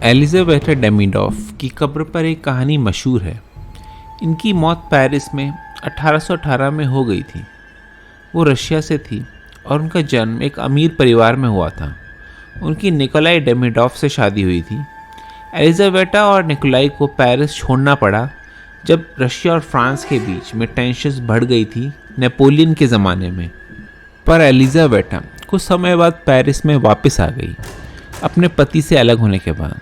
एलिजाबेथा डेमिडॉफ की कब्र पर एक कहानी मशहूर है। इनकी मौत पेरिस में 1818 में हो गई थी। वो रशिया से थी और उनका जन्म एक अमीर परिवार में हुआ था। उनकी निकोलाई डेमिडॉफ से शादी हुई थी। एलिजाबेथा और निकोलाई को पेरिस छोड़ना पड़ा जब रशिया और फ्रांस के बीच में टेंशन्स बढ़ गई थी नेपोलियन के ज़माने में। पर एलिजाबेथा कुछ समय बाद पेरिस में वापस आ गई अपने पति से अलग होने के बाद।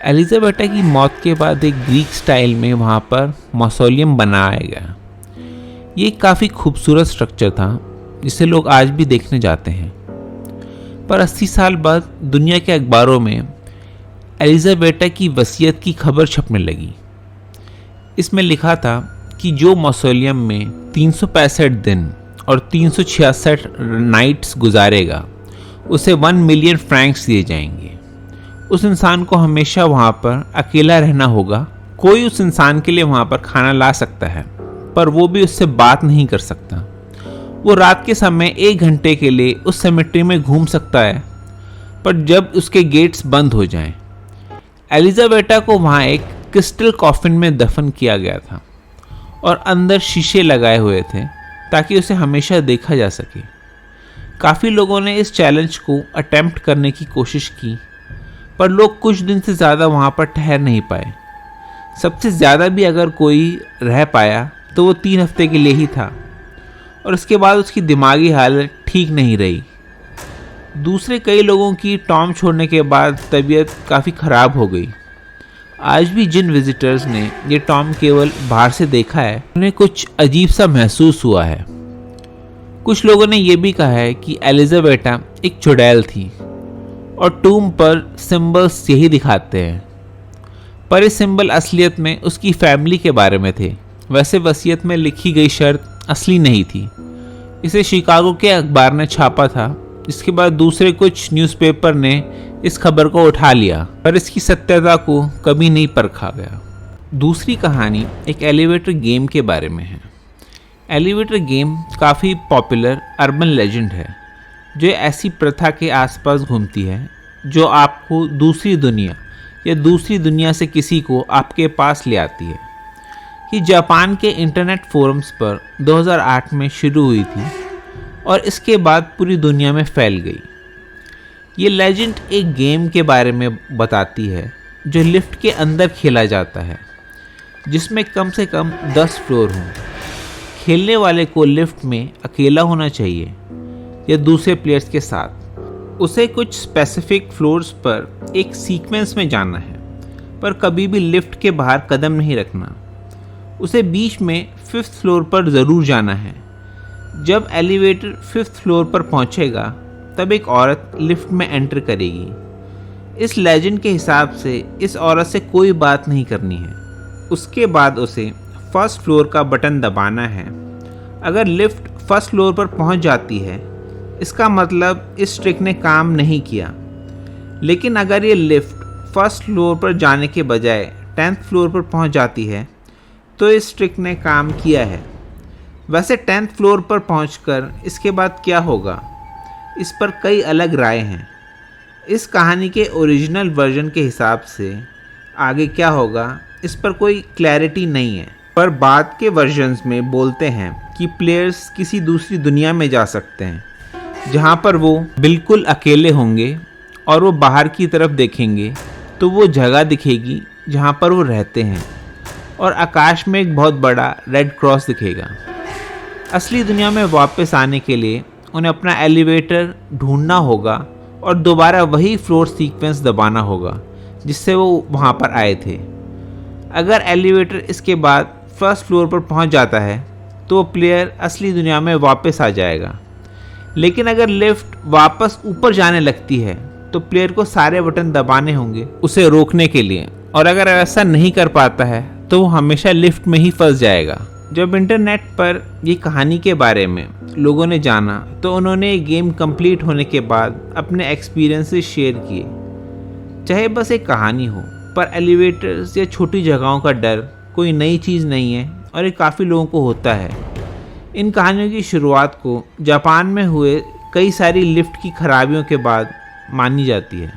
एलिजाबेथा की मौत के बाद एक ग्रीक स्टाइल में वहाँ पर मौसोलियम बनाया गया। ये काफ़ी खूबसूरत स्ट्रक्चर था जिसे लोग आज भी देखने जाते हैं। पर 80 साल बाद दुनिया के अखबारों में एलिजाबेथा की वसीयत की खबर छपने लगी। इसमें लिखा था कि जो मौसोलियम में 365 दिन और 366 नाइट्स गुजारेगा उसे 1 मिलियन फ्रैंक्स दिए जाएंगे। उस इंसान को हमेशा वहाँ पर अकेला रहना होगा। कोई उस इंसान के लिए वहाँ पर खाना ला सकता है पर वो भी उससे बात नहीं कर सकता। वो रात के समय 1 घंटे के लिए उस सेमेट्री में घूम सकता है पर जब उसके गेट्स बंद हो जाएं। एलिजाबेथा को वहाँ एक क्रिस्टल कॉफिन में दफन किया गया था और अंदर शीशे लगाए हुए थे ताकि उसे हमेशा देखा जा सके। काफ़ी लोगों ने इस चैलेंज को अटेम्प्ट करने की कोशिश की पर लोग कुछ दिन से ज़्यादा वहाँ पर ठहर नहीं पाए। सबसे ज़्यादा भी अगर कोई रह पाया तो वो 3 हफ्ते के लिए ही था और उसके बाद उसकी दिमागी हालत ठीक नहीं रही। दूसरे कई लोगों की टॉम छोड़ने के बाद तबीयत काफ़ी ख़राब हो गई। आज भी जिन विजिटर्स ने ये टॉम केवल बाहर से देखा है उन्हें कुछ अजीब सा महसूस हुआ है। कुछ लोगों ने यह भी कहा है कि एलिजाबेथा एक चुड़ैल थी और टूम पर सिंबल्स यही दिखाते हैं। पर ये सिंबल असलियत में उसकी फैमिली के बारे में थे। वैसे वसीयत में लिखी गई शर्त असली नहीं थी। इसे शिकागो के अखबार ने छापा था। इसके बाद दूसरे कुछ न्यूज़पेपर ने इस खबर को उठा लिया पर इसकी सत्यता को कभी नहीं परखा गया। दूसरी कहानी एक एलिवेटर गेम के बारे में है। एलिवेटर गेम काफ़ी पॉपुलर अर्बन लेजेंड है जो ऐसी प्रथा के आसपास घूमती है जो आपको दूसरी दुनिया या दूसरी दुनिया से किसी को आपके पास ले आती है। ये जापान के इंटरनेट फोरम्स पर 2008 में शुरू हुई थी और इसके बाद पूरी दुनिया में फैल गई। ये लेजेंड एक गेम के बारे में बताती है जो लिफ्ट के अंदर खेला जाता है जिसमें कम से कम 10 फ्लोर हों। खेलने वाले को लिफ्ट में अकेला होना चाहिए या दूसरे प्लेयर्स के साथ। उसे कुछ स्पेसिफिक फ्लोर्स पर एक सीक्वेंस में जाना है पर कभी भी लिफ्ट के बाहर कदम नहीं रखना। उसे बीच में 5th फ्लोर पर ज़रूर जाना है। जब एलिवेटर 5th फ्लोर पर पहुंचेगा तब एक औरत लिफ्ट में एंटर करेगी। इस लेजेंड के हिसाब से इस औरत से कोई बात नहीं करनी है। उसके बाद उसे 1st फ्लोर का बटन दबाना है। अगर लिफ्ट 1st फ्लोर पर पहुंच जाती है इसका मतलब इस ट्रिक ने काम नहीं किया। लेकिन अगर ये लिफ्ट 1st फ्लोर पर जाने के बजाय 10th फ्लोर पर पहुंच जाती है तो इस ट्रिक ने काम किया है। वैसे 10th फ्लोर पर पहुंचकर इसके बाद क्या होगा इस पर कई अलग राय हैं। इस कहानी के ओरिजिनल वर्जन के हिसाब से आगे क्या होगा इस पर कोई क्लैरिटी नहीं है। पर बाद के वर्जन्स में बोलते हैं कि प्लेयर्स किसी दूसरी दुनिया में जा सकते हैं जहां पर वो बिल्कुल अकेले होंगे और वो बाहर की तरफ देखेंगे तो वो जगह दिखेगी जहां पर वो रहते हैं और आकाश में एक बहुत बड़ा रेड क्रॉस दिखेगा। असली दुनिया में वापस आने के लिए उन्हें अपना एलिवेटर ढूंढना होगा और दोबारा वही फ्लोर सीक्वेंस दबाना होगा जिससे वो वहाँ पर आए थे। अगर एलिवेटर इसके बाद 1st फ्लोर पर पहुँच जाता है तो वो प्लेयर असली दुनिया में वापस आ जाएगा। लेकिन अगर लिफ्ट वापस ऊपर जाने लगती है तो प्लेयर को सारे बटन दबाने होंगे उसे रोकने के लिए और अगर ऐसा नहीं कर पाता है तो वो हमेशा लिफ्ट में ही फंस जाएगा। जब इंटरनेट पर ये कहानी के बारे में लोगों ने जाना तो उन्होंने गेम कंप्लीट होने के बाद अपने एक्सपीरियंसेस शेयर किए। चाहे बस एक कहानी हो पर एलिवेटर्स या छोटी जगहों का डर कोई नई चीज़ नहीं है और ये काफ़ी लोगों को होता है। इन कहानियों की शुरुआत को जापान में हुए कई सारी लिफ्ट की खराबियों के बाद मानी जाती है।